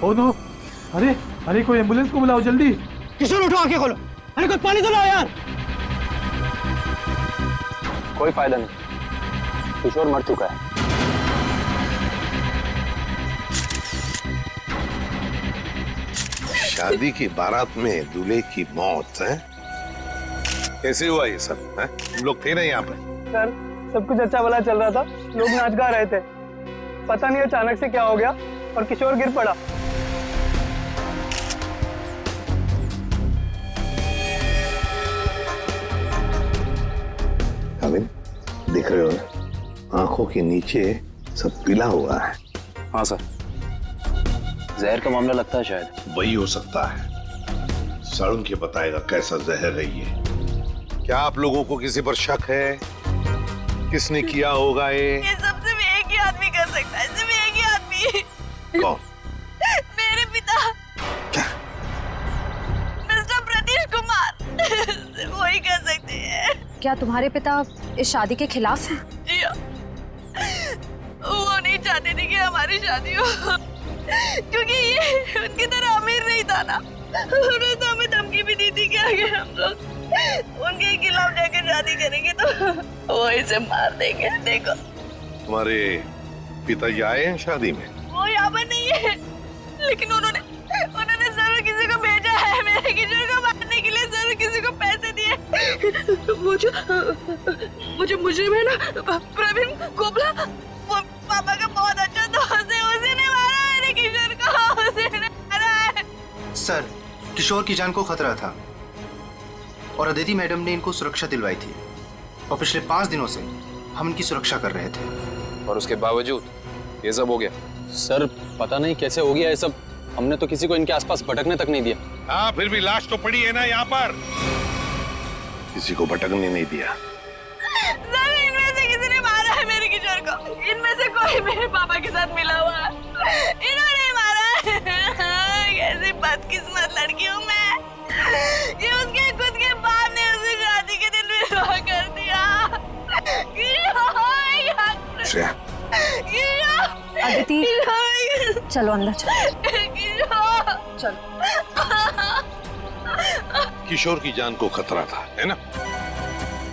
Oh no, अरे अरे कोई एम्बुलेंस को बुलाओ जल्दी। किशोर उठो, आंखें खोलो। अरे कोई पानी तो लाओ यार। कोई फायदा नहीं, किशोर मर चुका है। शादी की बारात में दूल्हे की मौत है? कैसे हुआ ये सब? तुम लोग थे ना यहाँ पे? सर सब कुछ अच्छा भला चल रहा था, लोग नाच गा रहे थे, पता नहीं अचानक से क्या हो गया और किशोर गिर पड़ा। अभी दिख रहे हो ना, आंखों के नीचे सब पीला हुआ है। हाँ सर, जहर का मामला लगता है शायद। वही हो सकता है, सारुण के बताएगा कैसा जहर है ये। क्या आप लोगों को किसी पर शक है? किसने किया होगा ये सब सिर्फ एक ही आदमी कर सकता है, सिर्फ एक ही आदमी। कौन? मेरे पिता। क्या? मिस्टर प्रतीश कुमार। सिर्फ वही कर सकते हैं। क्या तुम्हारे पिता इस शादी के खिलाफ हैं? जी हाँ। वो नहीं चाहते थे कि हमारी शादी हो, क्योंकि ये उनकी तरह अमीर नहीं था ना। उन्होंने तो हमें धमकी भी दी थी कि अगर हम लोग उनके खिलाफ जाकर शादी करेंगे तो वो इसे मार देंगे। देखो, तुम्हारे पिताजी आए हैं शादी में? वो यहाँ पर नहीं है, लेकिन उन्होंने जरूर किसी को भेजा है मेरे किशोर को मारने के लिए। जरूर किसी को पैसे दिए। वो जो मुजरिम है ना, प्रवीण कोबला, वो पापा का बहुत अच्छा दोस्त है। उसी ने मारा मेरे किशोर को, उसी ने मारा है। सर, किशोर की जान को खतरा था और अदिति मैडम ने इनको सुरक्षा दिलवाई थी और पिछले 5 दिनों से हम इनकी सुरक्षा कर रहे थे, और उसके बावजूद ये सब हो गया। सर पता नहीं कैसे हो गया ये सब, हमने तो किसी को इनके आसपास भटकने तक नहीं दिया। हाँ, फिर भी लाश तो पड़ी है ना यहाँ पर, किसी को भटकने नहीं दिया। सर इनमें से किसी ने मारा है मेरे किशोर को। इनमें से कोई मेरे पापा के साथ मिला हुआ है, इन्होंने मारा है। कैसी बदकिस्मत लड़की हूँ मैं, ये उसके खुद के बाप ने उसे शादी के दिन विधवा कर दिया। अदिति, चलो अंदर चलो। चलो। किशोर की जान को खतरा था, है ना?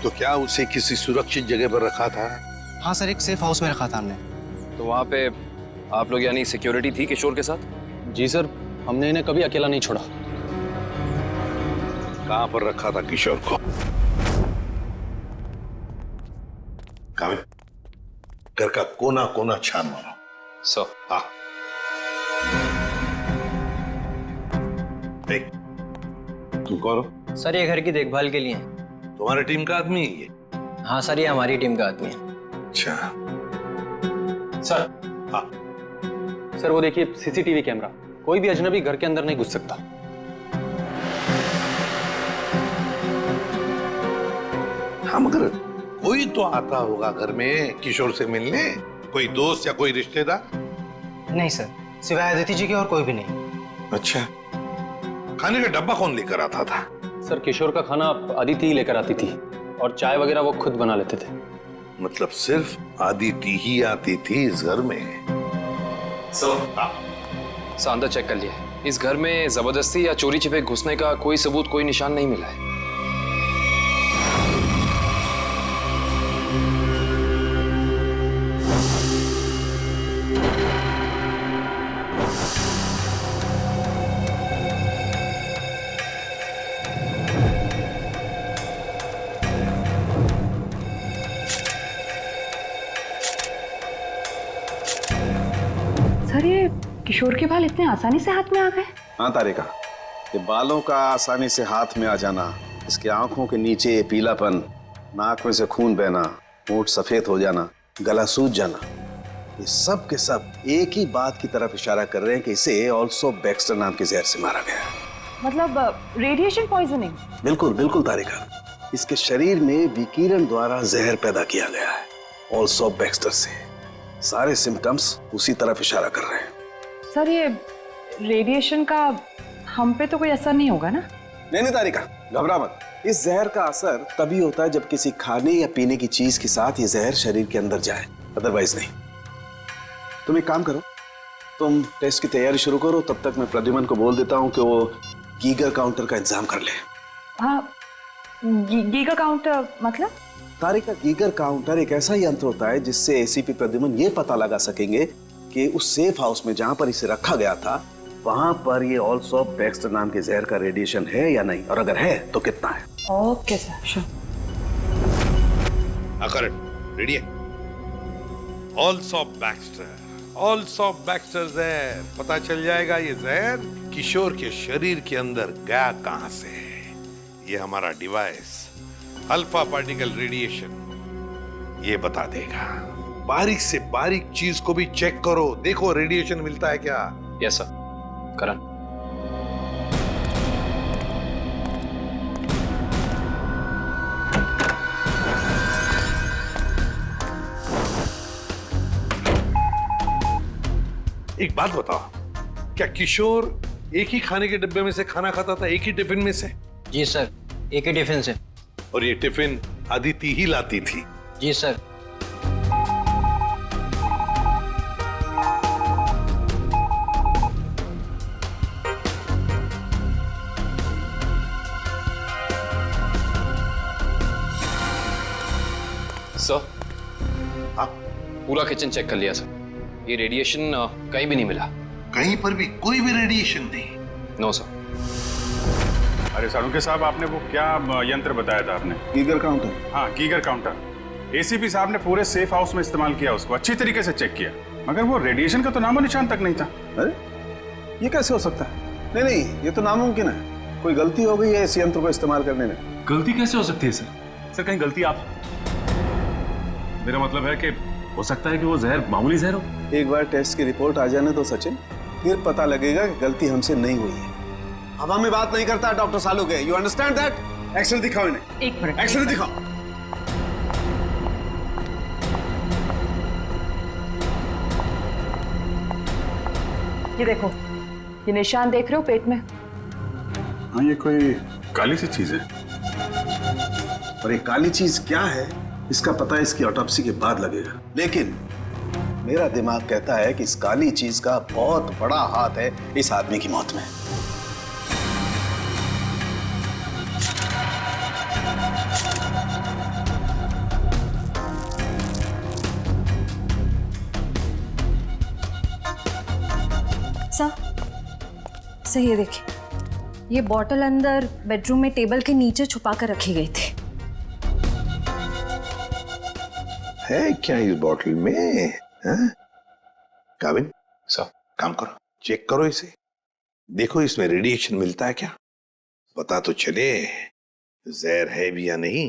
तो क्या उसे किसी सुरक्षित जगह पर रखा था? हाँ सर, एक सेफ हाउस में रखा था हमने। तो वहाँ पे आप लोग यानी सिक्योरिटी थी किशोर के साथ? जी सर, हमने इन्हें कभी अकेला नहीं छोड़ा। कहाँ पर रखा था किशोर को? कामिल, घर का कोना कोना छान मारो। सर। हाँ, देख, तुम कौन हो? सर ये घर की देखभाल के लिए है। तुम्हारी टीम का आदमी है ये? हाँ सर, ये हमारी टीम का आदमी है। अच्छा। सर। हाँ। सर वो देखिए सीसीटीवी कैमरा, कोई भी अजनबी घर के अंदर नहीं घुस सकता। हाँ, मगर कोई तो आता होगा घर में किशोर से मिलने, कोई दोस्त या कोई रिश्तेदार? नहीं सर, सिवाय अदिति जी के और कोई भी नहीं। अच्छा, खाने का डब्बा कौन लेकर आता था? सर किशोर का खाना अदिति ही लेकर आती थी और चाय वगैरह वो खुद बना लेते थे। मतलब सिर्फ अदिति ही आती थी इस घर में? सर अंदर चेक कर लिया, इस घर में जबरदस्ती या चोरी छिपे घुसने का कोई सबूत, कोई निशान नहीं मिला है। सर ये किशोर के बाल इतने आसानी से हाथ में आ गए? हाँ तारिका, ये बालों का आसानी से हाथ में आ जाना, इसके आंखों के नीचे ये पीलापन, नाक में से खून बहना, होंठ सफेद हो जाना, गला सूज जाना, ये सब के सब एक ही बात की तरफ इशारा कर रहे हैं कि इसे ऑल्सो बैक्स्टर नाम के जहर से मारा गया। मतलब रेडिएशन पॉइजनिंग? बिल्कुल बिल्कुल तारिका, इसके शरीर में विकिरण द्वारा जहर पैदा किया गया है, ऑल्सो बैक्स्टर से। सारे सिम्टम्स उसी तरफ इशारा कर रहे हैं। सर ये रेडिएशन का हम पे तो कोई असर नहीं होगा ना? नहीं तारिका, घबरा मत। इस जहर का असर तभी होता है जब किसी खाने या पीने की चीज के साथ ये जहर शरीर के अंदर जाए, अदरवाइज नहीं। तुम एक काम करो, तुम टेस्ट की तैयारी शुरू करो, तब तक मैं प्रद्युमन को बोल देता हूँ कि वो गीगर काउंटर का इंतजाम कर ले। हाँ, गीगा काउंटर मतलब? तारिका, गीगर काउंटर एक ऐसा यंत्र होता है जिससे एसीपी प्रद्युमन ये पता लगा सकेंगे कि उस सेफ हाउस में जहां पर इसे रखा गया था वहां पर ये ऑल्सोप बैक्स्टर नाम के जहर का रेडिएशन है या नहीं, और अगर है तो कितना है। Okay sir, sure. रेडी है? ऑल्सोप बैक्स्टर जहर, पता चल जाएगा ये जहर किशोर के शरीर के अंदर गया कहां से है। ये हमारा डिवाइस अल्फा पार्टिकल रेडिएशन ये बता देगा। बारीक से बारीक चीज को भी चेक करो, देखो रेडिएशन मिलता है क्या। Yes sir. करण, एक बात बताओ, क्या किशोर एक ही खाने के डिब्बे में से खाना खाता था, एक ही टिफिन में से? जी सर, एक ही टिफिन से। और ये टिफिन अदिति ही लाती थी? जी सर। सर, हाँ? पूरा किचन चेक कर लिया सर, ये रेडिएशन कहीं भी नहीं मिला। कहीं पर भी कोई भी रेडिएशन नहीं? No sir. अरे सालुंके साहब, आपने वो क्या यंत्र बताया था आपने? Geiger counter. हाँ, गीगर काउंटर। एसीपी साहब ने पूरे सेफ हाउस में इस्तेमाल किया, उसको अच्छी तरीके से चेक किया, मगर वो रेडिएशन का तो नामो निशान तक नहीं था। अरे ये कैसे हो सकता है? नहीं, ये तो नामुमकिन है। कोई गलती हो गई है इस यंत्र को इस्तेमाल करने में। गलती कैसे हो सकती है सर? सर कहीं गलती आप, मेरा मतलब है कि हो सकता है कि वो जहर मामूली जहर हो। एक बार टेस्ट की रिपोर्ट आ जाने दो सचिन, फिर पता लगेगा कि गलती हमसे नहीं हुई है। हवा में बात नहीं करता doctor Salunke, you understand that? X-ray दिखाओ इन्हें। एक मिनट, एक्सरे दिखाओ। ये देखो, ये निशान देख रहे हो पेट में? हाँ, ये कोई काली सी चीज है। और ये काली चीज क्या है इसका पता इसकी ऑटोप्सी के बाद लगेगा, लेकिन मेरा दिमाग कहता है कि इस काली चीज का बहुत बड़ा हाथ है इस आदमी की मौत में। सर ये देखिए, ये बॉटल अंदर बेडरूम में टेबल के नीचे छुपा कर रखी गई थी। है क्या इस बॉटल में? काविन सर, काम करो, चेक करो इसे, देखो इसमें रेडिएशन मिलता है क्या, पता तो चले जहर है भी या नहीं।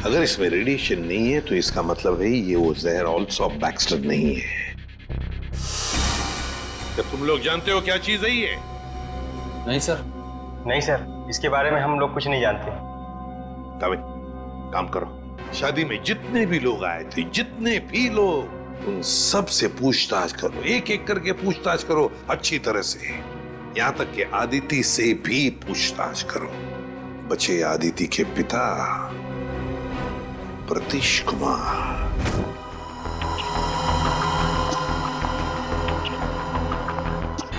अगर इसमें रेडिएशन नहीं है तो इसका मतलब है ये वो जहर ऑल्सोप बैक्स्टर नहीं है। तो तुम लोग जानते हो क्या चीज है ये? नहीं सर। नहीं सर, इसके बारे में हम लोग कुछ नहीं जानते। काविन, काम करो, शादी में जितने भी लोग आए थे, जितने भी लोग, उन सब से पूछताछ करो, एक एक करके पूछताछ करो अच्छी तरह से, यहां तक कि आदिति से भी पूछताछ करो। बचे आदिति के पिता प्रतीश कुमार।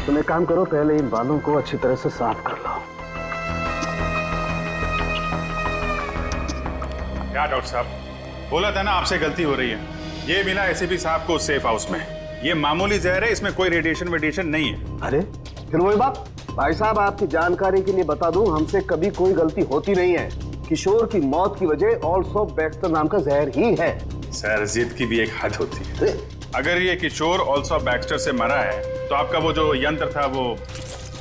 तुम एक काम करो, पहले इन बालों को अच्छी तरह से साफ कर लो। क्या डॉक्टर साहब, बोला था ना आपसे गलती हो रही है। ये मिला एसीपी साहब को सेफ हाउस में, ये मामूली जहर है, इसमें कोई रेडिएशन नहीं है। अरे फिर वही बात। भाई साहब, आपकी जानकारी के लिए बता दूं, हमसे कभी कोई गलती होती नहीं है। किशोर की मौत की वजह ऑल्सोप बैक्स्टर नाम का जहर ही है। सर, जिद की भी एक हद होती है। अगर ये किशोर ऑल्सोप बैक्स्टर से मरा है तो आपका वो जो यंत्र था, वो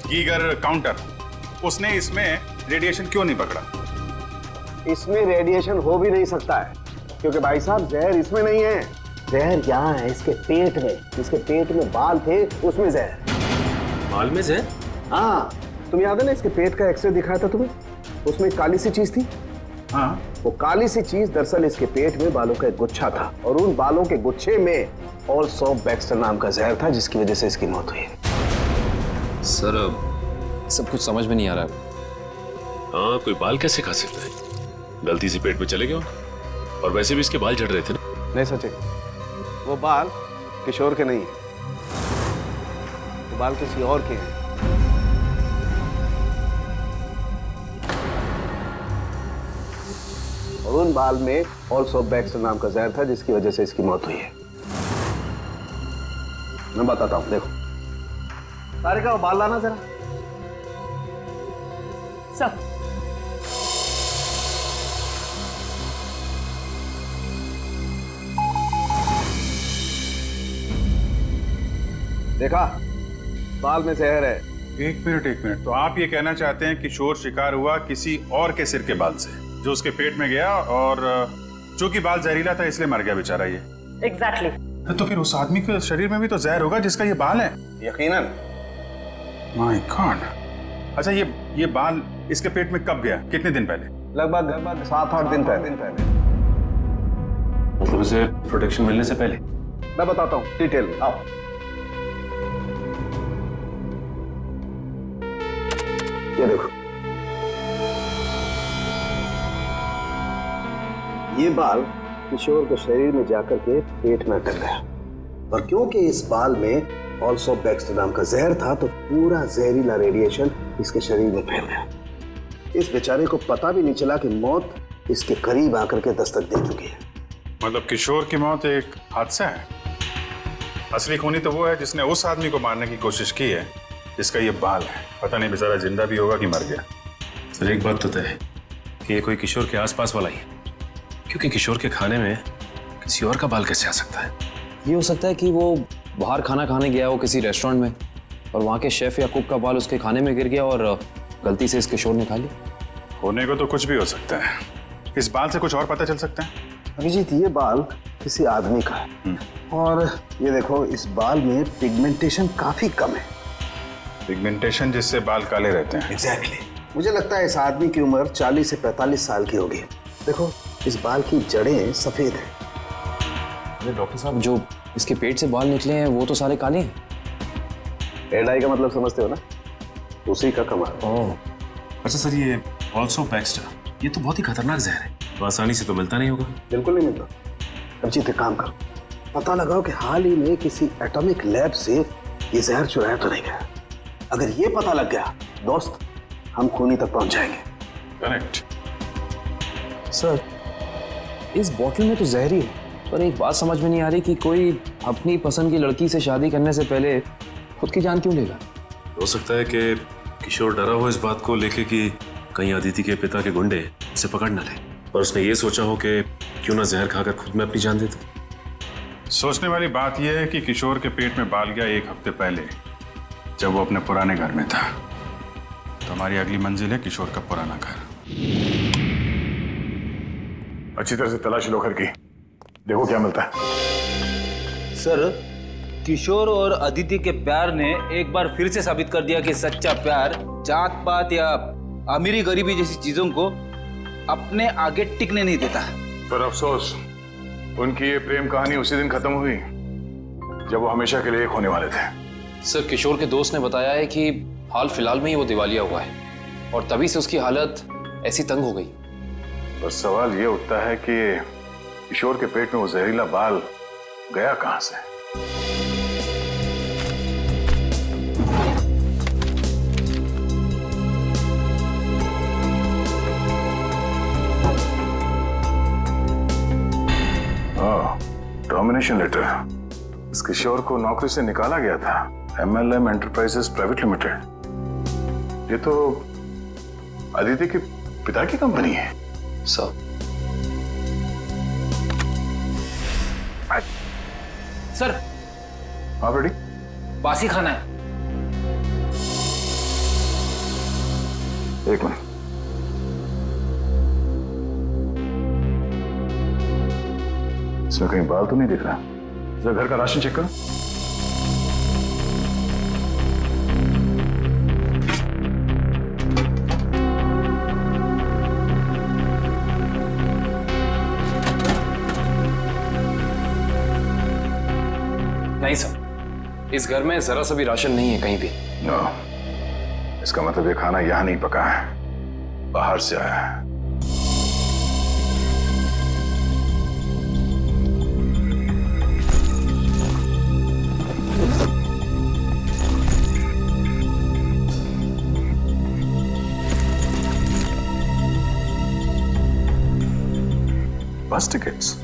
गीगर काउंटर, उसने इसमें रेडिएशन क्यों नहीं पकड़ा? इसमें रेडिएशन हो भी नहीं सकता है, क्योंकि भाई साहब जहर इसमें नहीं है। जहर यहाँ है इसके पेट में। इसके पेट में बाल थे, उसमें जहर। बाल में जहर? हाँ, तुम्हें याद है ना इसके पेट का एक्सरे दिखाया था तुम्हें? उसमें एक काली सी चीज थी। हाँ, वो काली सी चीज दरअसल इसके पेट में बालों का एक गुच्छा था और उन बालों के गुच्छे में ऑल्सो बैक्स्टर नाम का जहर था जिसकी वजह से इसकी मौत हुई। सर सब कुछ समझ में नहीं आ रहा। हाँ, कोई बाल कैसे खा सकता है? गलती से पेट में चले गए और वैसे भी इसके बाल झड़ रहे थे ना। नहीं सचिन, वो बाल किशोर के नहीं है, वो बाल किसी और के हैं। और उन बाल में ऑल्सो बैक्स्टर नाम का जहर था जिसकी वजह से इसकी मौत हुई है। मैं बताता हूं, देखो तारिका, वो बाल लाना जरा। सर, देखा, बाल में जहर है। एक मिनट। तो आप ये कहना चाहते हैं किशोर शिकार हुआ किसी और के सिर के बाल से, जो उसके पेट में गया और चूंकि बाल जहरीला था इसलिए मर गया बेचारा ये। एग्जैक्टली। तो फिर उस आदमी के शरीर में भी तो जहर होगा जिसका ये बाल है। यकीनन। My God. अच्छा, ये बाल इसके पेट में कब गया? कितने दिन पहले? लगभग 7-8 दिन पहले। मतलब उसे प्रोटेक्शन मिलने से पहले? मैं बताता हूँ डिटेल में, आओ। ये देखो, ये बाल किशोर के शरीर में जाकर के पेट में अटक गया और क्योंकि इस बाल में ऑल्सो बैक्स्टर नाम का जहर था तो पूरा जहरीला रेडिएशन इसके शरीर में फैल गया। इस बेचारे को पता भी नहीं चला कि मौत इसके करीब आकर के दस्तक दे चुकी है। मतलब किशोर की मौत एक हादसा है। असली खूनी तो वो है जिसने उस आदमी को मारने की कोशिश की है जिसका ये बाल है। पता नहीं बेचारा जिंदा भी होगा कि मर गया। सर, एक बात तो तय है कि ये कोई किशोर के आसपास वाला ही है, क्योंकि किशोर के खाने में किसी और का बाल कैसे आ सकता है? ये हो सकता है कि वो बाहर खाना खाने गया हो किसी रेस्टोरेंट में और वहाँ के शेफ या कुक का बाल उसके खाने में गिर गया और गलती से इस किशोर ने खा लिया। होने को तो कुछ भी हो सकता है। इस बाल से कुछ और पता चल सकता है? अभिजीत, ये बाल किसी आदमी का है और ये देखो, इस बाल में पिगमेंटेशन काफी कम है। पिगमेंटेशन जिससे बाल काले रहते हैं। एग्जैक्टली। मुझे लगता है इस आदमी की उम्र 40 से 45 साल की होगी। देखो, इस बाल की जड़ें सफेद हैं। अरे डॉक्टर साहब, जो इसके पेट से बाल निकले हैं वो तो सारे काले हैं। रेड आई का मतलब समझते हो ना? उसी का कमाल। ओह, अच्छा सर, ये ऑल्सो बैक्स्टर ये तो बहुत ही खतरनाक जहर है, तो आसानी से तो मिलता नहीं होगा। बिल्कुल नहीं मिलता। अभिजीत, एक काम करो, पता लगाओ कि हाल ही में किसी एटॉमिक लैब से ये जहर चुराया तो नहीं गया। अगर ये पता लग गया दोस्त, हम खूनी तक पहुंच जाएंगे। करेक्ट। सर, इस बॉटल में तो जहर ही है, पर एक बात समझ में नहीं आ रही कि कोई अपनी पसंद की लड़की से शादी करने से पहले खुद की जान क्यों लेगा? हो सकता है कि किशोर डरा हो इस बात को लेके कि कहीं अदिति के पिता के गुंडे उसे पकड़ न ले, और उसने ये सोचा हो कि क्यों ना जहर खाकर खुद में अपनी जान देता। सोचने वाली बात यह है कि किशोर के पेट में बाल गया 1 हफ्ते पहले, जब वो अपने पुराने घर में था। तो हमारी अगली मंजिल है किशोर का पुराना घर। अच्छी तरह से तलाशी लो घर की, देखो क्या मिलता है। सर, किशोर और अदिति के प्यार ने एक बार फिर से साबित कर दिया कि सच्चा प्यार जात पात या अमीरी गरीबी जैसी चीजों को अपने आगे टिकने नहीं देता। पर अफसोस, उनकी ये प्रेम कहानी उसी दिन खत्म हुई जब वो हमेशा के लिए एक होने वाले थे। सर, किशोर के दोस्त ने बताया है कि हाल फिलहाल में ही वो दिवालिया हुआ है और तभी से उसकी हालत ऐसी तंग हो गई। बस सवाल ये उठता है कि किशोर के पेट में वो जहरीला बाल गया कहां से? Termination letter. इस किशोर को नौकरी से निकाला गया था MLM एंटरप्राइजेस प्राइवेट लिमिटेड। ये तो अदिति के पिता की कंपनी है। सर, सर, हाँ रेडी? बासी खाना है। एक मिनट। इसमें कहीं बाल तो नहीं दिख रहा। जरा घर का राशन चेक करो। नहीं सर, इस घर में जरा सा भी राशन नहीं है कहीं भी। इसका मतलब ये खाना यहाँ नहीं पका है, बाहर से आया है। बस टिकट्स?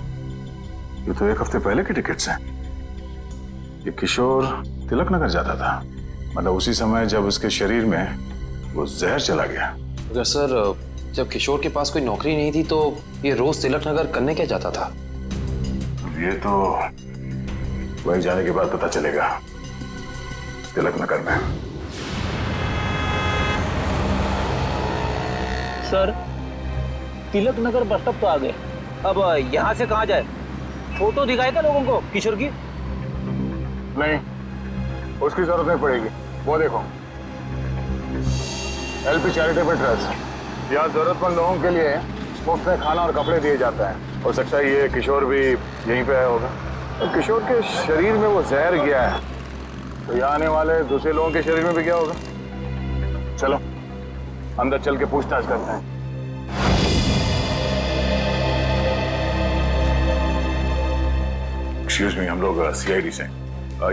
ये तो एक हफ्ते पहले के टिकट्स हैं। ये किशोर तिलक नगर जाता था, मतलब उसी समय जब उसके शरीर में वो जहर चला गया। अगर सर जब किशोर के पास कोई नौकरी नहीं थी तो ये रोज तिलक नगर करने क्या जाता था? ये तो वहीं जाने के बाद पता चलेगा, तिलक नगर में। Sir, Tilak Nagar bus stop तो आ गए, अब यहाँ से कहाँ जाए? फोटो दिखाएगा लोगों को किशोर की? नहीं, उसकी जरूरत नहीं पड़ेगी। वो देखो, एलपी चैरिटेबल ट्रस्ट, यहाँ जरूरतमंद लोगों के लिए मुफ्त में खाना और कपड़े दिए जाता है। हो सकता है ये किशोर भी यहीं पे आया होगा। तो किशोर के शरीर में वो जहर गया है, तो यहाँ आने वाले दूसरे लोगों के शरीर में भी गया होगा। चलो अंदर चल के पूछताछ करते हैं। एक्सक्यूज मी, हम लोग सीआईडी से।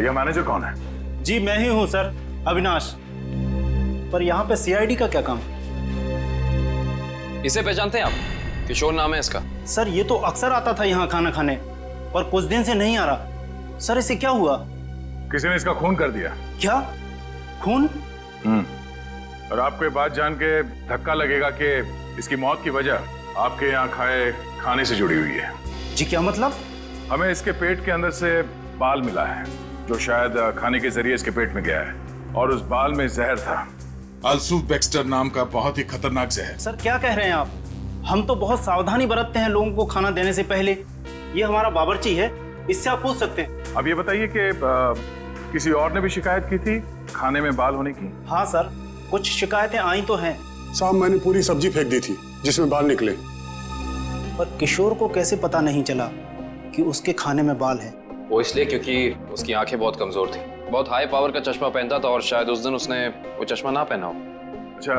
यह मैनेजर कौन है? जी मैं ही हूँ सर, अविनाश। पर यहाँ पे सीआईडी का क्या काम? इसे पहचानते हैं आप? किशोर नाम है इसका। सर ये तो अक्सर आता था यहाँ खाना खाने, पर कुछ दिन से नहीं आ रहा। सर इसे क्या हुआ? किसी ने इसका खून कर दिया। क्या? खून? और आपको ये बात जान के धक्का लगेगा कि इसकी मौत की वजह आपके यहाँ खाए खाने से जुड़ी हुई है। जी क्या मतलब? हमें इसके पेट के अंदर से बाल मिला है, जो शायद खाने के जरिए इसके पेट में गया है, और उस बाल में जहर था, अल्सूफ बैक्स्टर नाम का बहुत ही खतरनाक जहर। सर क्या कह रहे हैं आप? हम तो बहुत सावधानी बरतते हैं लोगों को खाना देने से पहले। ये हमारा बावर्ची है, इससे आप पूछ सकते हैं। अब ये बताइए कि किसी और ने भी शिकायत की थी खाने में बाल होने की? हाँ सर, कुछ शिकायतें आई तो हैं। साहब मैंने पूरी सब्जी फेंक दी थी जिसमें बाल निकले। पर किशोर को कैसे पता नहीं चला कि उसके खाने में बाल है? वो इसलिए क्योंकि उसकी आंखें बहुत कमजोर थी, बहुत हाई पावर का चश्मा पहनता था, और शायद उस दिन उसने वो चश्मा ना पहना हो। अच्छा,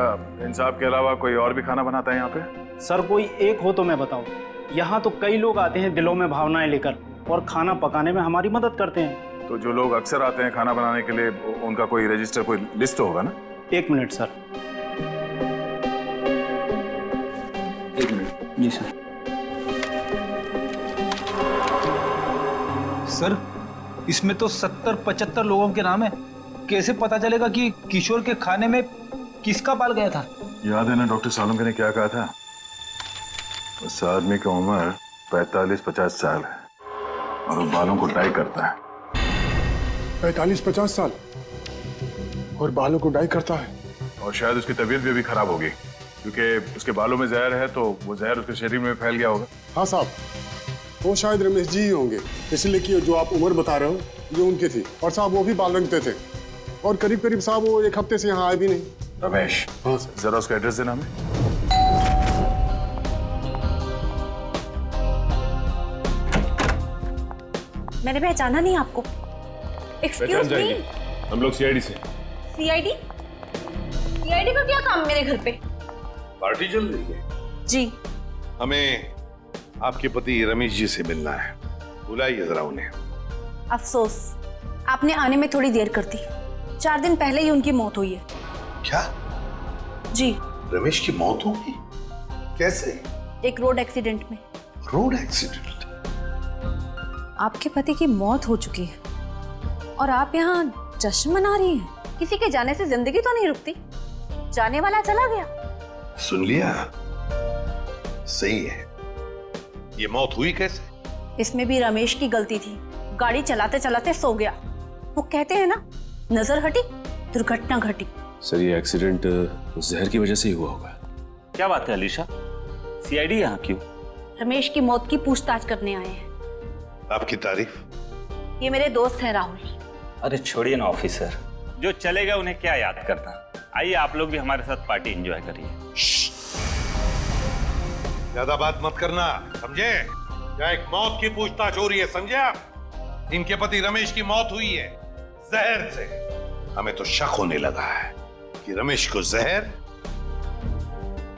इन साहब के अलावा कोई और भी खाना बनाता है यहाँ पे? सर कोई एक हो तो मैं बताऊं। यहाँ तो कई लोग आते हैं दिलों में भावनाएं लेकर, और खाना पकाने में हमारी मदद करते हैं। तो जो लोग अक्सर आते हैं खाना बनाने के लिए, उनका कोई रजिस्टर, कोई लिस्ट होगा ना? एक मिनट सर। एक मिनट। जी सर। सर इसमें तो 70-75 लोगों के नाम है, कैसे पता चलेगा कि किशोर के खाने में किसका बाल गया था? याद है ना डॉक्टर सालुंके ने क्या कहा था? उस आदमी की उम्र 45-50 साल है और वो बालों को डाई करता है। 45-50 साल और बालों को डाई करता है? और शायद उसकी तबीयत भी अभी खराब होगी, क्योंकि उसके बालों में जहर है, तो वो जहर उसके शरीर में फैल गया होगा। हाँ साहब, वो शायद रमेश जी ही होंगे, इसलिए कि जो आप उम्र बता रहे हो जो उनकी थी। और साहब वो भी बाल रंगते थे, और करीब करीब साहब वो एक हफ्ते से यहाँ आए भी नहीं। रमेश? हाँ सर। जरा उसका एड्रेस देना हमें। मैंने पहचाना नहीं आपको। एक्सक्यूज मी, हम लोग सीआईडी से। सीआईडी? सीआईडी का क्या काम मेरे घर पे? पार्टी चल रही है जी। हमें आपके पति रमेश जी से मिलना है, बुलाइए जरा उन्हें। अफसोस, आपने आने में थोड़ी देर कर दी। 4 दिन पहले ही उनकी मौत हुई है। क्या? जी। रमेश की मौत हो गई? कैसे? एक रोड एक्सीडेंट में। Road accident? आपके पति की मौत हो चुकी है और आप यहाँ जश्न मना रही हैं। किसी के जाने से जिंदगी तो नहीं रुकती, जाने वाला चला गया। सुन लिया? सही है। ये मौत हुई कैसे? इसमें भी रमेश की गलती थी, गाड़ी चलाते चलाते सो गया। वो कहते हैं ना, नजर हटी दुर्घटना घटी। सर ये एक्सीडेंट जहर की वजह से ही हुआ होगा। क्या बात है अलीशा, सीआईडी यहाँ क्यों? रमेश की मौत की पूछताछ करने आए हैं। आपकी तारीफ? ये मेरे दोस्त हैं राहुल। अरे छोड़िए ना ऑफिसर, जो चले गए उन्हें क्या याद करना। आइए आप लोग भी हमारे साथ पार्टी एंजॉय करिए। ज्यादा बात मत करना, समझे? यहाँ एक मौत की पूछताछ हो रही है, समझे आप? इनके पति रमेश की मौत हुई है जहर से। हमें तो शक होने लगा है कि रमेश को जहर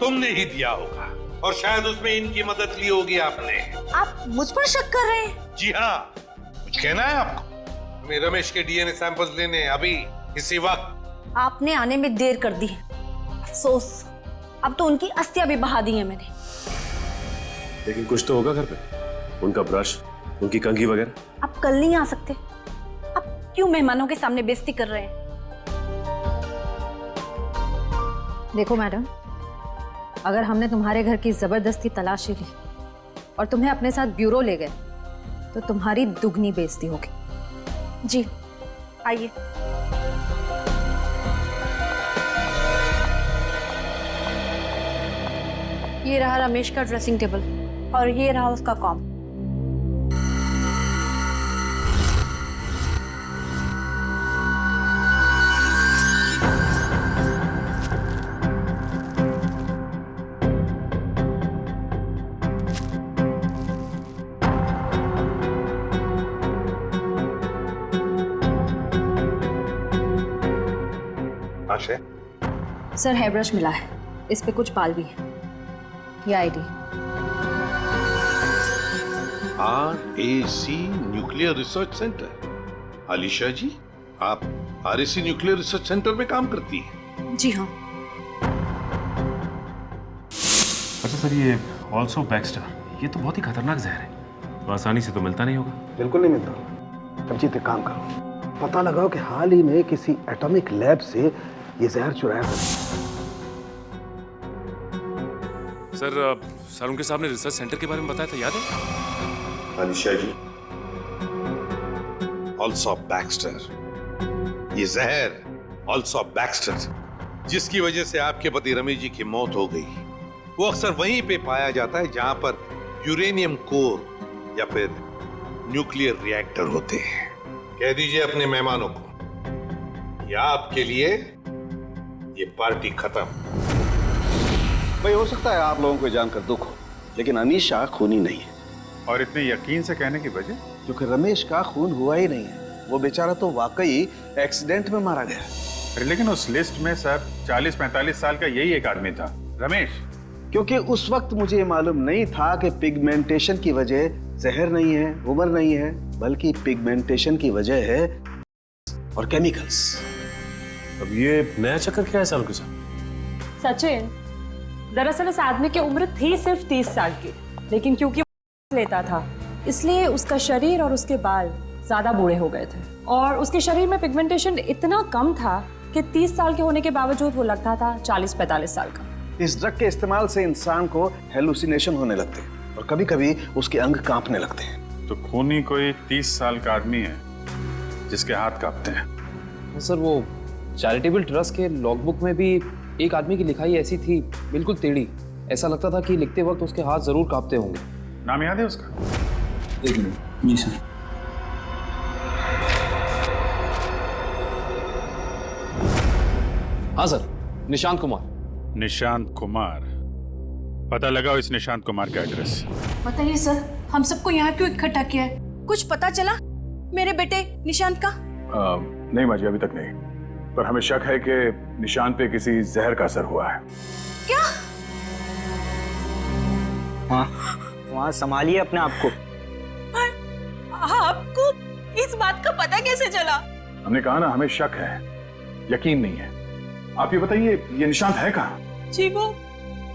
तुमने ही दिया होगा और शायद उसमें इनकी मदद ली होगी आपने। आप मुझ पर शक कर रहे हैं? जी हाँ, कुछ कहना है आपको? हमें रमेश के डीएनए सैंपल्स लेने हैं अभी इसी वक्त। आपने आने में देर कर दी। अफसोस, अब तो उनकी अस्थियां भी बहा दी हैं मैंने। लेकिन कुछ तो होगा घर पे, उनका ब्रश, उनकी कंघी वगैरह। आप कल नहीं आ सकते? आप क्यों मेहमानों के सामने बेइज्जती कर रहे हैं? देखो मैडम, अगर हमने तुम्हारे घर की जबरदस्ती तलाशी ली और तुम्हें अपने साथ ब्यूरो ले गए तो तुम्हारी दुगनी बेइज्जती होगी। जी आइए। ये रहा रमेश का ड्रेसिंग टेबल और ये रहा उसका कॉम। आशय, सर हेयर ब्रश मिला है, इस पे कुछ बाल भी है। ये ID. RAC nuclear research centre. Alisha ji, आप RAC न्यूक्लियर रिसर्च सेंटर में काम करती हैं? जी हाँ। अच्छा सर, ये ऑल्सो बैक्स्टर, ये तो बहुत ही खतरनाक जहर है, तो आसानी से तो मिलता नहीं होगा। बिल्कुल नहीं मिलता। अभिजीत, एक काम करो, पता लगाओ कि हाल ही में किसी एटॉमिक लैब से ये जहर चुराया था। सर उनके सामने रिसर्च सेंटर के बारे में बताया था, याद है? आलिशा जी, ऑल्सो बैक्स्टर, ये जहर ऑल्सो बैक्स्टर जिसकी वजह से आपके पति रमेश जी की मौत हो गई, वो अक्सर वहीं पे पाया जाता है जहां पर यूरेनियम कोर या फिर न्यूक्लियर रिएक्टर होते हैं। कह दीजिए अपने मेहमानों को, या आपके लिए ये पार्टी खत्म। भाई, हो सकता है आप लोगों को जानकर दुख हो, लेकिन अनीशा खूनी नहीं है। और इतने यकीन से कहने की वजह? क्योंकि रमेश का खून हुआ ही नहीं है। वो बेचारा तो वाकई एक्सीडेंट में मारा गया। अरे लेकिन उस लिस्ट में सर 40-45 साल का यही एक आदमी था, रमेश। क्योंकि उस वक्त मुझे मालूम नहीं था कि पिगमेंटेशन की वजह जहर नहीं है, उम्र नहीं है, बल्कि पिगमेंटेशन की वजह है और केमिकल्स। अब ये नया चक्कर क्या है साल के साथ? सचिन, दरअसल उस आदमी की उम्र थी सिर्फ 30 साल की, लेकिन क्योंकि लेता था इसलिए उसका शरीर और उसके बाल ज्यादा बूढ़े हो गए थे और उसके शरीर में पिगमेंटेशन इतना कम था कि 30 साल के होने के बावजूद वो लगता था 40-45 साल का। इस ड्रग के इस्तेमाल से इंसान को हेलुसिनेशन होने लगते हैं और कभी-कभी उसके अंग कांपने लगते हैं। तो खूनी कोई 30 साल का आदमी है जिसके हाथ कांपते हैं। सर, वो चैरिटेबल ट्रस्ट के लॉगबुक में भी एक आदमी की लिखाई ऐसी थी, बिल्कुल टेढ़ी। ऐसा लगता था कि लिखते वक्त उसके हाथ जरूर कांपते होंगे। नाम याद है उसका? एक मिनट। जी सर। हाँ सर, निशांत कुमार। निशांत कुमार, पता लगाओ इस निशांत कुमार का एड्रेस। बताइए सर, हम सबको यहाँ क्यों इकट्ठा किया है? कुछ पता चला मेरे बेटे निशांत का? नहीं माजी, अभी तक नहीं, पर हमें शक है कि निशांत पे किसी जहर का असर हुआ है। क्या? वहाँ संभालिए अपने आप को। आपको इस बात का पता कैसे चला? हमने कहा ना, हमें शक है, यकीन नहीं है। आप ये बताइए, ये निशांत है कहाँ? जी वो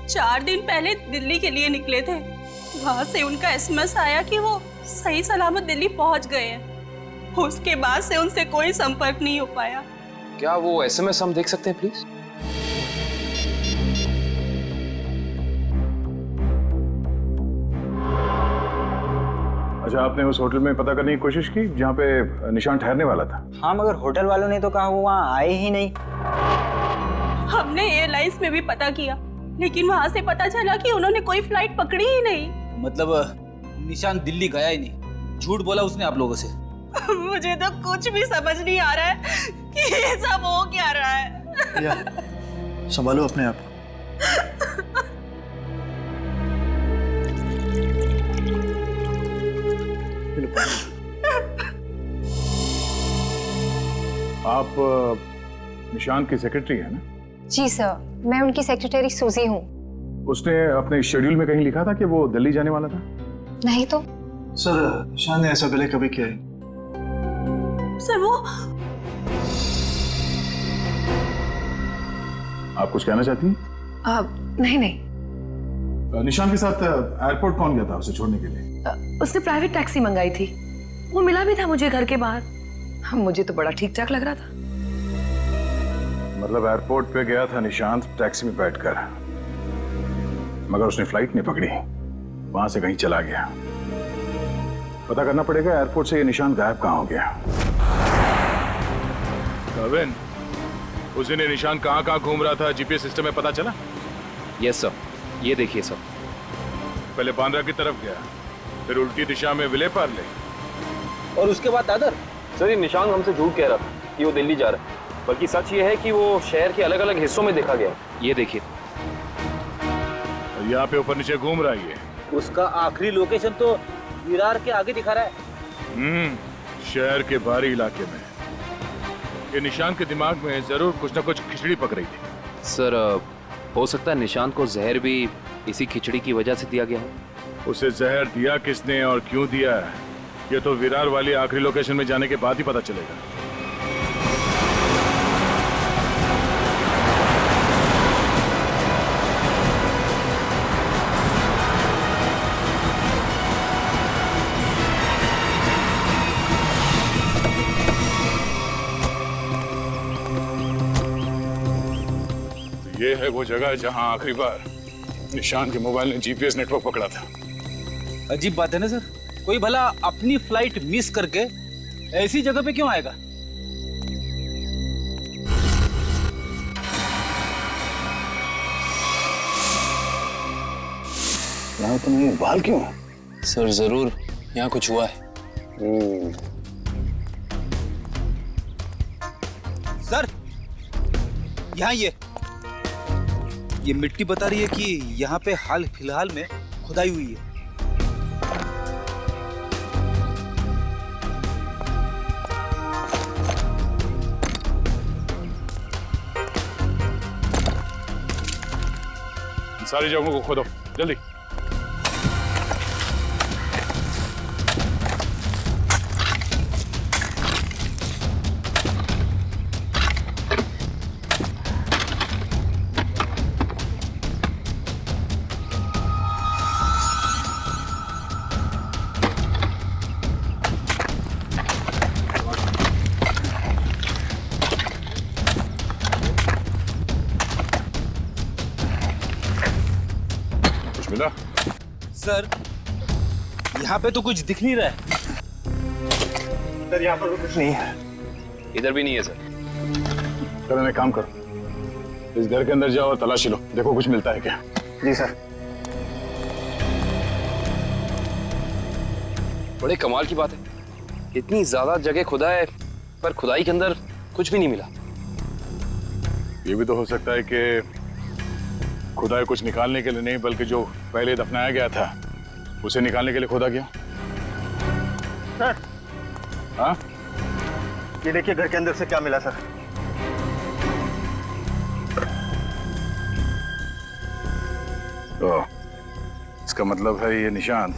4 दिन पहले दिल्ली के लिए निकले थे। वहाँ से उनका एसएमएस आया कि वो सही सलामत दिल्ली पहुँच गए हैं। उसके बाद से उनसे कोई संपर्क नहीं हो पाया। क्या वो एसएमएस हम देख सकते हैं प्लीज? अच्छा, आपने उस होटल में पता करने की कोशिश की जहाँ पे निशांत ठहरने वाला था? हाँ, मगर होटल वालों ने तो कहा वो वहाँ आए ही नहीं। हमने एयरलाइंस में भी पता किया, लेकिन वहाँ से पता चला कि उन्होंने कोई फ्लाइट पकड़ी ही नहीं। मतलब निशांत दिल्ली गया ही नहीं, झूठ बोला उसने आप लोगों से। मुझे तो कुछ भी समझ नहीं आ रहा है कि ये सब हो क्या रहा है। संभालो अपने आप। आप निशान की सेक्रेटरी है ना? जी सर, मैं उनकी सेक्रेटरी सूजी हूँ। उसने अपने शेड्यूल में कहीं लिखा था कि वो दिल्ली जाने वाला था? नहीं तो। सर निशान ने ऐसा पहले कभी किया है? सर वो आप कुछ कहना चाहती हैं? नहीं नहीं, निशान के साथ एयरपोर्ट कौन गया था उसे छोड़ने के लिए? उसने प्राइवेट टैक्सी मंगाई थी, वो मिला भी था मुझे घर के बाहर। मुझे तो बड़ा ठीक ठाक लग रहा था। मतलब एयरपोर्ट पे गया था निशांत टैक्सी में बैठकर, मगर उसने फ्लाइट नहीं पकड़ी, वहां से कहीं चला गया। पता करना पड़ेगा एयरपोर्ट से ये निशांत गायब कहाँ हो गया। कविन, उस दिन निशान कहाँ घूम रहा था जीपीएस सिस्टम में पता चला? यस सर, ये देखिए सर। पहले बांद्रा की तरफ गया, फिर उल्टी दिशा में विले पार्ले, और उसके बाद दादर। सर ये निशान हमसे झूठ कह रहा था कि वो दिल्ली जा रहा है, बल्कि सच ये है कि वो शहर के अलग अलग हिस्सों में देखा गया। ये देखिए, यहाँ पे ऊपर नीचे घूम रहा है ये। उसका आखिरी लोकेशन तो विरार के आगे दिखा रहा है। शहर के बाहरी इलाके में। ये निशान के दिमाग में जरूर कुछ ना कुछ खिचड़ी पक रही थी। सर हो सकता है निशांत को जहर भी इसी खिचड़ी की वजह से दिया गया हो। उसे जहर दिया किसने और क्यों दिया है, ये तो विरार वाली आखिरी लोकेशन में जाने के बाद ही पता चलेगा। ये है वो जगह जहां आखिरी बार निशान के मोबाइल ने जीपीएस नेटवर्क पकड़ा था। अजीब बात है ना सर, कोई भला अपनी फ्लाइट मिस करके ऐसी जगह पे क्यों आएगा? यहाँ तो नहीं, बाल क्यों? सर जरूर यहाँ कुछ हुआ है। सर यहाँ ये मिट्टी बता रही है कि यहाँ पे हाल फिलहाल में खुदाई हुई है। सारी जगहों को खोदो जल्दी। मिला? सर यहाँ पे तो कुछ दिख नहीं रहा है। सर यहाँ पर कुछ नहीं है। इधर भी नहीं है सर। चलो एक काम करो, इस घर के अंदर जाओ और तलाशी लो, देखो कुछ मिलता है क्या। जी सर। बड़े कमाल की बात है, इतनी ज्यादा जगह खुदा है पर खुदाई के अंदर कुछ भी नहीं मिला। ये भी तो हो सकता है कि खुदाई कुछ निकालने के लिए नहीं, बल्कि जो पहले दफनाया गया था उसे निकालने के लिए खोदा गया। सर हाँ, ये देखिए घर के अंदर से क्या मिला सर। तो इसका मतलब है ये निशांत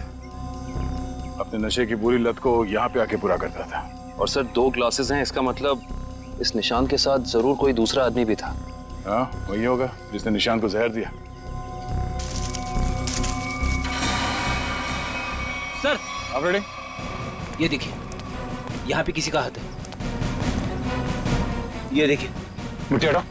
अपने नशे की बुरी लत को यहाँ पे आके पूरा करता था। और सर 2 ग्लासेस हैं, इसका मतलब इस निशान के साथ जरूर कोई दूसरा आदमी भी था। हाँ वही होगा जिसने निशान को जहर दिया। सर आप रेडी? ये देखिए यहाँ पे किसी का हाथ है। ये देखिए। मुझे हटाओ।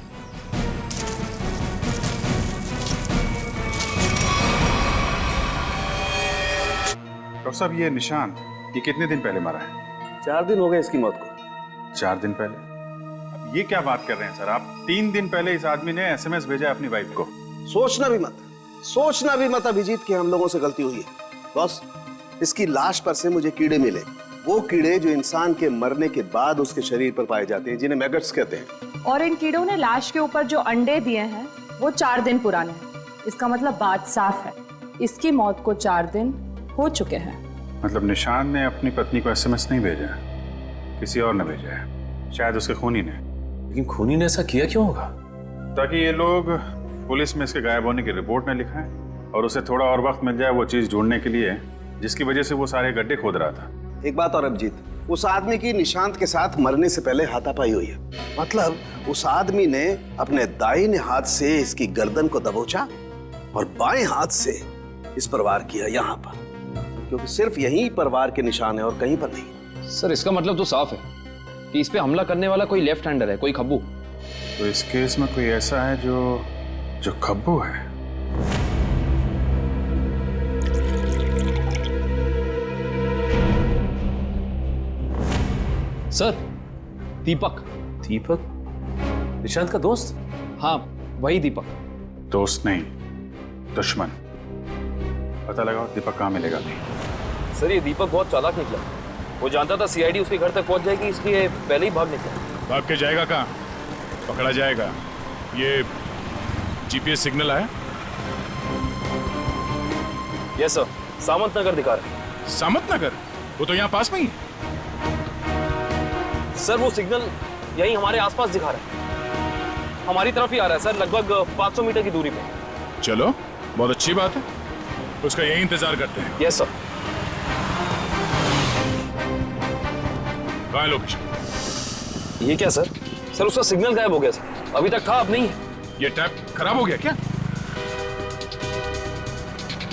डॉक्टर साहब ये निशान ये कितने दिन पहले मरा है? 4 दिन हो गए इसकी मौत को। 4 दिन पहले? अब ये क्या बात कर रहे हैं सर आप? 3 दिन पहले इस आदमी ने एसएमएस भेजा है अपनी वाइफ को। सोचना भी मत अभिजीत कि हम लोगों से गलती हुई है। बॉस, इसकी लाश पर से मुझे कीड़े मिले, वो कीड़े जो इंसान के मरने के बाद उसके शरीर पर पाए जाते हैं, जिन्हें मैगट्स कहते हैं। और इन कीड़ों ने लाश के ऊपर जो अंडे दिए हैं वो 4 दिन पुराने हैं। इसका मतलब बात साफ है, इसकी मौत को 4 दिन हो चुके हैं। मतलब निशान ने अपनी पत्नी को एसएमएस नहीं भेजा, किसी और ने भेजा है। शायद उसके खूनी ने। लेकिन खूनी ने ऐसा किया क्यों होगा? ताकि ये लोग पुलिस में इसके गायब होने की रिपोर्ट न लिखाएं और उसे थोड़ा और वक्त मिल जाए वो चीज ढूंढने के लिए जिसकी वजह से वो सारे गड्ढे खोद रहा था। एक बात और अभिजीत, उस आदमी की निशांत के साथ मरने से पहले हाथापाई हुई है। मतलब उस आदमी ने अपने दाहिने हाथ से इसकी गर्दन को दबोचा और बाएं हाथ से इस पर वार किया यहाँ पर, क्योंकि सिर्फ यहीं पर वार के निशान है और कहीं पर नहीं। सर इसका मतलब तो साफ है कि इस पे हमला करने वाला कोई लेफ्ट हैंडर है, कोई खब्बू। तो इस केस में कोई ऐसा है जो खब्बू है। सर दीपक। दीपक? निशांत का दोस्त? हाँ वही दीपक। दोस्त नहीं, दुश्मन। पता लगाओ दीपक कहाँ मिलेगा। सर ये दीपक बहुत चालाक निकला। वो जानता था सीआईडी उसके घर तक पहुंच जाएगी, इसलिए पहले ही भाग निकला। भाग के जाएगा कहाँ? पकड़ा जाएगा। ये जीपीएस सिग्नल आया? यस सर, सामंत नगर दिखा रहा है। सामंत नगर? वो तो यहाँ पास में ही है। सर वो सिग्नल यही हमारे आसपास दिखा रहा है, हमारी तरफ ही आ रहा है सर, लगभग 500 मीटर की दूरी पे। चलो बहुत अच्छी बात है, उसका यही इंतजार करते हैं। Yes sir. कहाँ है लोकेशन? ये क्या सर? सर उसका सिग्नल गायब हो गया सर, अभी तक था अब नहीं है। ये टैप खराब हो गया क्या?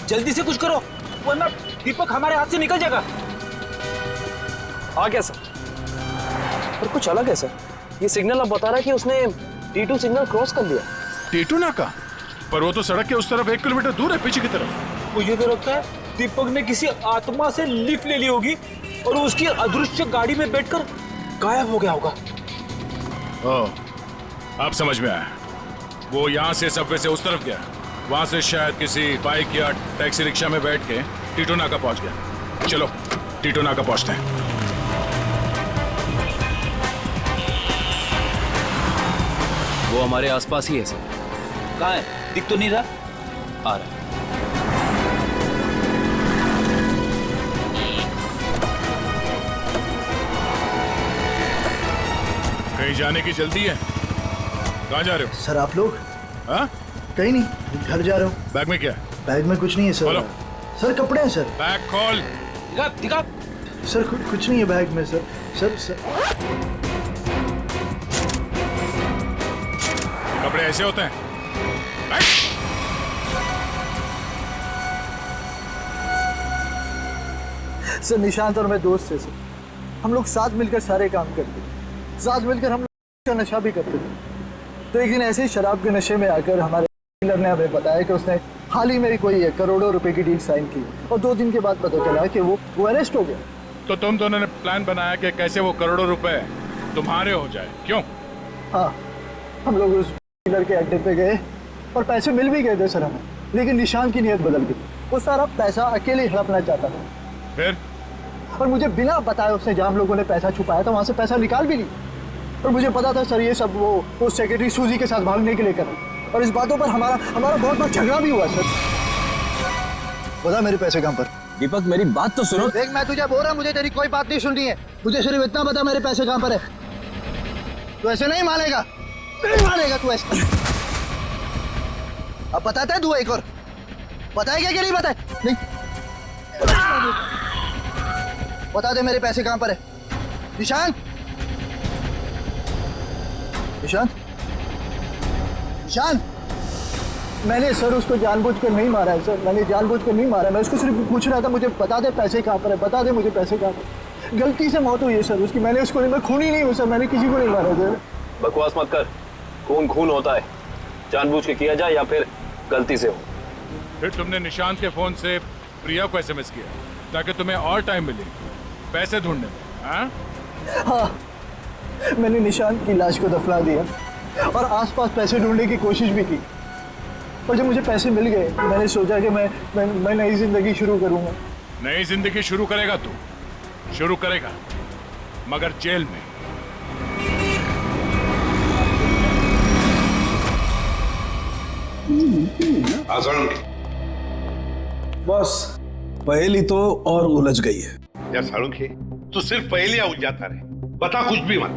जल्दी से कुछ करो वरना दीपक हमारे हाथ से निकल जाएगा। आ गया सर, पर कुछ अलग है सर। ये सिग्नल अब बता रहा है कि उसने T2 सिग्नल क्रॉस कर लिया। T2 नाका? पर वो तो सड़क के उस तरफ 1 किलोमीटर दूर है, पीछे की तरफ। मुझे तो लगता है दीपक ने किसी आत्मा से लिफ्ट ले ली होगी और उसकी अदृश्य गाड़ी में बैठकर गायब हो गया होगा। ओह, अब समझ में आया। वो यहाँ से सबवे से उस तरफ गया, वहां से शायद किसी बाइक या टैक्सी रिक्शा में बैठ के T2 नाका पहुंच गया। चलो T2 नाका पहुंचते हैं। वो हमारे आसपास ही है सर। कहाँ है? दिख तो नहीं रहा। आ रहा है। कहीं जाने की जल्दी है? कहाँ जा रहे हो? सर आप लोग? हाँ? कहीं नहीं, घर जा रहा हूँ। बैग में क्या? बैग में कुछ नहीं है सर। खोलो। सर कपड़े हैं सर। बैग खोल। दिखा। सर कुछ नहीं है बैग में सर। सर कपड़े ऐसे होते हैं? सर निशांत और मैं दोस्त थे सर, हम लोग साथ मिलकर सारे काम करते थे, साथ मिलकर हम लोग नशा भी करते थे। तो एक दिन ऐसे ही शराब के नशे में आकर हमारे डीलर ने हमें बताया कि उसने हाल ही में कोई करोड़ों रुपए की डील साइन की और 2 दिन के बाद पता चला कि वो अरेस्ट हो गया। तो तुम दोनों ने प्लान बनाया कि कैसे वो करोड़ों रुपए तुम्हारे हो जाए, क्यों? हाँ, हम लोग उस डीलर के अड्डे पे गए और पैसे मिल भी गए थे सर हमें, लेकिन निशांत की नीयत बदल गई। वो सारा पैसा अकेले हड़पना चाहता था। फिर? और मुझे बिना बताए उसने जहाँ हम लोगों ने पैसा छुपाया था वहाँ से पैसा निकाल भी लिया। और मुझे पता था सर ये सब वो सेक्रेटरी सूजी के साथ भागने के लिए कर रहा। और इस बातों पर हमारा बहुत बार झगड़ा भी हुआ सर। बता मेरे पैसे कहाँ पर? दीपक मेरी बात तो सुनो। देख मैं तुझे बोल रहा, मुझे तेरी कोई बात नहीं सुननी है, मुझे सिर्फ इतना बता मेरे पैसे कहाँ पर है। तू ऐसे नहीं मानेगा, नहीं मानेगा तू ऐसे। अब बताता है तू एक और, बताएगा कि नहीं बताए? नहीं बता दे मेरे पैसे कहाँ पर है। निशांत, निशांत, निशांत। मैंने सर उसको जानबूझकर नहीं मारा है सर, मैंने जानबूझकर नहीं मारा है। मैं उसको सिर्फ पूछ रहा था मुझे बता दे पैसे कहाँ पर है, बता दे मुझे पैसे कहाँ पर। गलती से मौत हुई है सर उसकी, मैंने उसको नहीं, मैं खूनी नहीं हूँ सर, मैंने किसी को नहीं मारा सर। बकवास मत कर, खून होता है, जानबूझ के किया जाए या फिर गलती से हो। फिर तुमने निशांत के फोन से प्रिया को SMS किया ताकि तुम्हें और टाइम मिले पैसे ढूंढने में? हाँ, मैंने निशांत की लाश को दफना दिया और आसपास पैसे ढूंढने की कोशिश भी की। और जब मुझे पैसे मिल गए मैंने सोचा कि मैं नई जिंदगी शुरू करूंगा। नई जिंदगी शुरू करेगा तू? शुरू करेगा, मगर जेल में। बस पहेली तो और उलझ गई है। यार सालुंखे, तू सिर्फ पहेलियां उलझाता रहे, बता कुछ भी मत।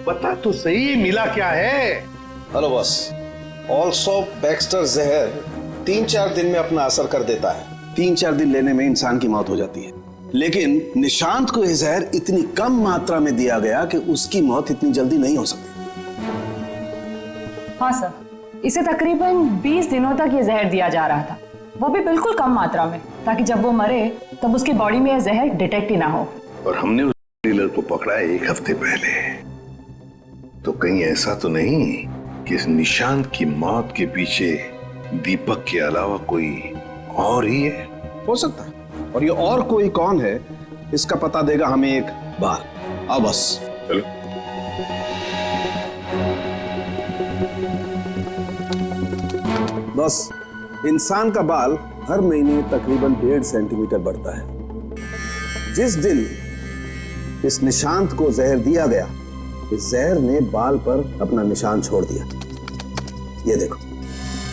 बता तो सही, मिला क्या है? हेलो बॉस, ऑल्सो बैक्स्टर जहर 3-4 दिन में अपना असर कर देता है। 3-4 दिन लेने में इंसान की मौत हो जाती है, लेकिन निशांत को यह जहर इतनी कम मात्रा में दिया गया कि उसकी मौत इतनी जल्दी नहीं हो सकती। हाँ सर, इसे तकरीबन 20 दिनों तक ये जहर दिया जा रहा था, वो भी बिल्कुल कम मात्रा में, ताकि जब वो मरे तब उसकी बॉडी में यह जहर डिटेक्ट ही ना हो। और हमने उस डीलर को पकड़ा है 1 हफ्ते पहले, तो कहीं ऐसा तो नहीं कि इस निशांत की मौत के पीछे दीपक के अलावा कोई और ही है? हो सकता है, और ये और कोई कौन है इसका पता देगा हमें एक बार। आओ बस चलो। बस इंसान का बाल हर महीने तकरीबन 1.5 सेंटीमीटर बढ़ता है। जिस दिन इस निशांत को जहर दिया गया, इस जहर ने बाल पर अपना निशान छोड़ दिया। ये देखो,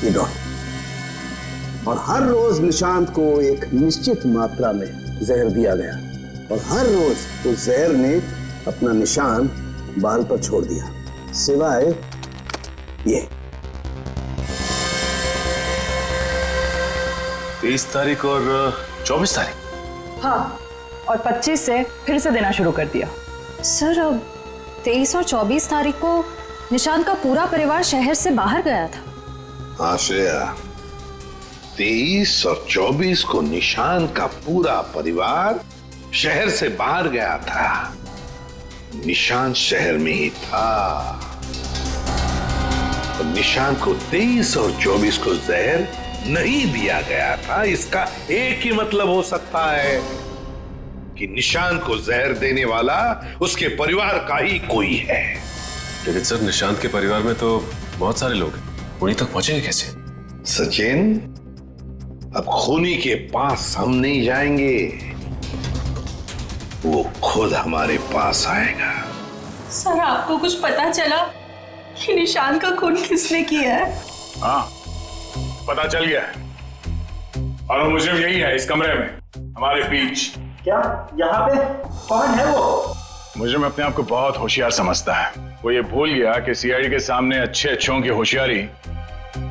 ये डॉट। और हर रोज निशांत को एक निश्चित मात्रा में जहर दिया गया, और हर रोज उस जहर ने अपना निशान बाल पर छोड़ दिया, सिवाय ये 23 तारीख और 24 तारीख। हाँ, और 25 से फिर से देना शुरू कर दिया। सर, अब 23 और 24 तारीख को निशांत का पूरा परिवार शहर से बाहर गया था। हाँ श्रेया, 23 और 24 को निशांत का पूरा परिवार शहर से बाहर गया था। निशांत शहर में ही था, और निशांत को 23 और 24 को जहर नहीं दिया गया था। इसका एक ही मतलब हो सकता है कि निशांत को जहर देने वाला उसके परिवार का ही कोई है। लेकिन सर, निशांत के परिवार में तो बहुत सारे लोग हैं, उन्हीं तक पहुंचेंगे कैसे? सचिन, अब खूनी के पास हम नहीं जाएंगे, वो खुद हमारे पास आएगा। सर, आपको कुछ पता चला कि निशांत का खून किसने किया है? हाँ, पता चल गया है, और मुझे यही है इस कमरे में हमारे बीच। क्या यहाँ पे कौन है वो? मुझे अपने आप को बहुत होशियार समझता है। वो ये भूल गया कि सीआईडी के सामने अच्छे अच्छों की होशियारी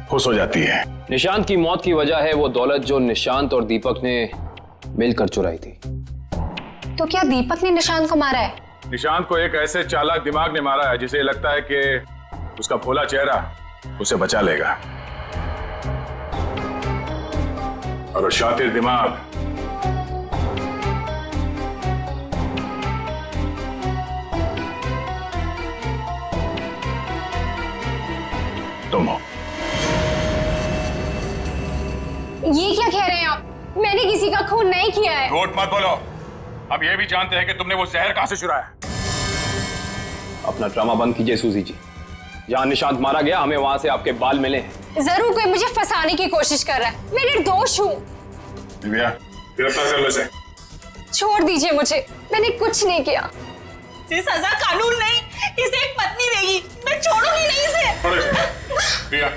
खुश हो जाती है। निशांत की मौत की वजह है वो दौलत जो निशांत और दीपक ने मिलकर चुराई थी। तो क्या दीपक ने निशांत को मारा है? निशांत को एक ऐसे चालाक दिमाग ने मारा है जिसे लगता है कि उसका भोला चेहरा उसे बचा लेगा, और वो शातिर दिमाग तुम हो। ये क्या कह रहे हैं आप? मैंने किसी का खून नहीं किया है। झूठ मत बोलो। हम ये भी जानते हैं कि तुमने वो जहर कहां से चुराया। अपना ड्रामा बंद कीजिए सूजी जी। जहां निशांत मारा गया, हमें वहां से आपके बाल मिले हैं। जरूर कोई मुझे फंसाने की कोशिश कर रहा है। मैं निर्दोष हूँ। दिव्या, गिरफ्तार कर लो इसे। छोड़ दीजिए मुझे, मैंने कुछ नहीं किया। इसे सजा कानून नहीं, इसे एक पत्नी देगी। मैं छोड़ूंगी नहीं इसे। दिव्या,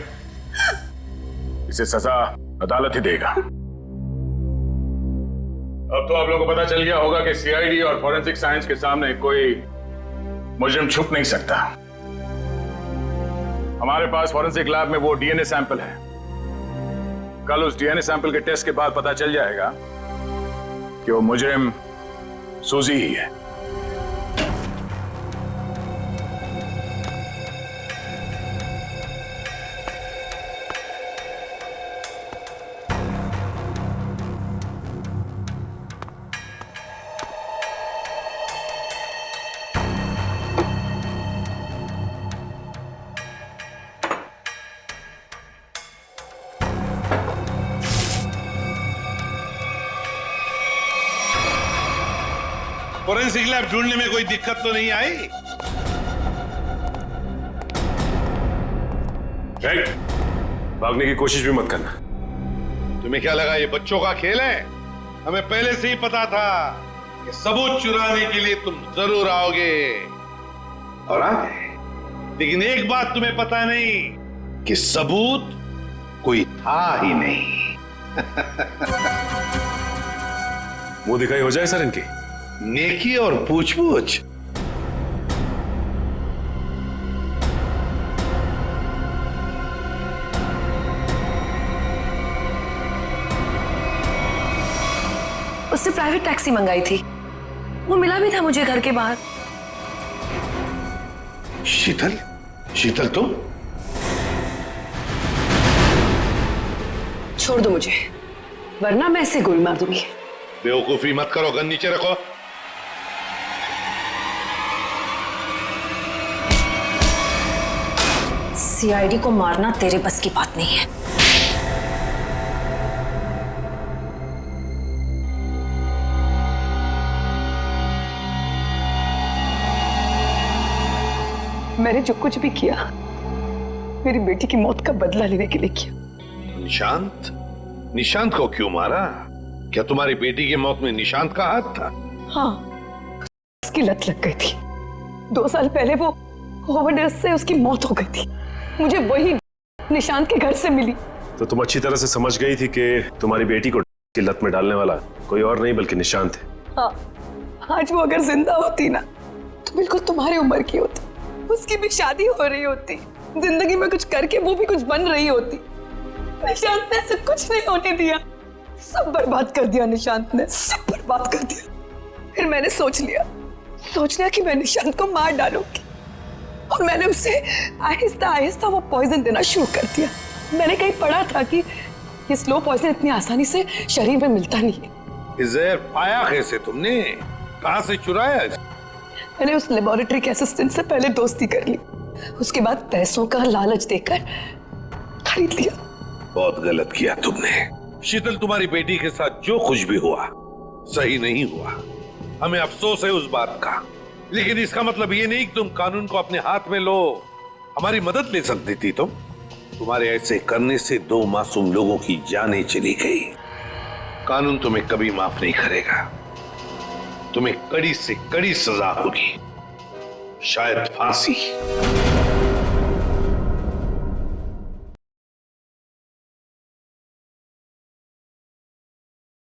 इसे सजा अदालत ही देगा। अब तो आप लोगों को पता चल गया होगा कि सीआईडी और फॉरेंसिक साइंस के सामने कोई मुजरिम छुप नहीं सकता। हमारे पास फॉरेंसिक लैब में वो डीएनए सैंपल है। कल उस डीएनए सैंपल के टेस्ट के बाद पता चल जाएगा कि वो मुजरिम सूजी ही है। फोरेंसिक लैब ढूंढने में कोई दिक्कत तो नहीं आई? भागने की कोशिश भी मत करना। तुम्हें क्या लगा ये बच्चों का खेल है? हमें पहले से ही पता था कि सबूत चुराने के लिए तुम जरूर आओगे, और आ गए। लेकिन एक बात तुम्हें पता नहीं कि सबूत कोई था ही नहीं। मुंह दिखाई हो जाए सर इनकी। नेकी और पूछ-पूछ। उसने प्राइवेट टैक्सी मंगाई थी, वो मिला भी था मुझे घर के बाहर। शीतल, शीतल तुम? छोड़ दो मुझे, वरना मैं इसे गोली मार दूंगी। बेवकूफी मत करो, गन नीचे रखो। सीआईडी को मारना तेरे बस की बात नहीं है। मैंने जो कुछ भी किया मेरी बेटी की मौत का बदला लेने के लिए किया। निशांत? निशांत को क्यों मारा? क्या तुम्हारी बेटी की मौत में निशांत का हाथ था? हाँ, उसकी लत लग गई थी। 2 साल पहले वो ओवरडोज से उसकी मौत हो गई थी। मुझे वही निशांत के घर से मिली। तो तुम अच्छी तरह से समझ गई थी कि तुम्हारी बेटी को की लत में डालने वाला कोई और नहीं बल्कि निशांत है। हाँ, आज वो अगर जिंदा होती ना तो बिल्कुल तुम्हारी उम्र की होती, उसकी भी शादी हो रही होती, जिंदगी में कुछ करके वो भी कुछ बन रही होती। निशांत ने ऐसा कुछ नहीं होने दिया, सब बर्बाद कर दिया निशांत ने, सब बर्बाद कर दिया। फिर मैंने सोच लिया कि मैं निशांत को मार डालूंगी और मैंने उसे आहिस्ता आहिस्ता वो पॉइजन देना शुरू कर दिया। मैंने कहीं पढ़ा था कि ये स्लो पॉइजन इतनी आसानी से शरीर में मिलता नहीं है। जहर पाया कैसे तुमने? कहां से चुराया? मैंने उस लेबोरेटरी के असिस्टेंट से पहले दोस्ती कर ली, उसके बाद पैसों का लालच देकर खरीद लिया। बहुत गलत किया तुमने शीतल। तुम्हारी बेटी के साथ जो कुछ भी हुआ सही नहीं हुआ, हमें अफसोस है उस बात का, लेकिन इसका मतलब ये नहीं कि तुम कानून को अपने हाथ में लो। हमारी मदद ले सकती थी तुम। तुम्हारे ऐसे करने से 2 मासूम लोगों की जानें चली गई। कानून तुम्हें कभी माफ नहीं करेगा, तुम्हें कड़ी से कड़ी सजा होगी, शायद फांसी।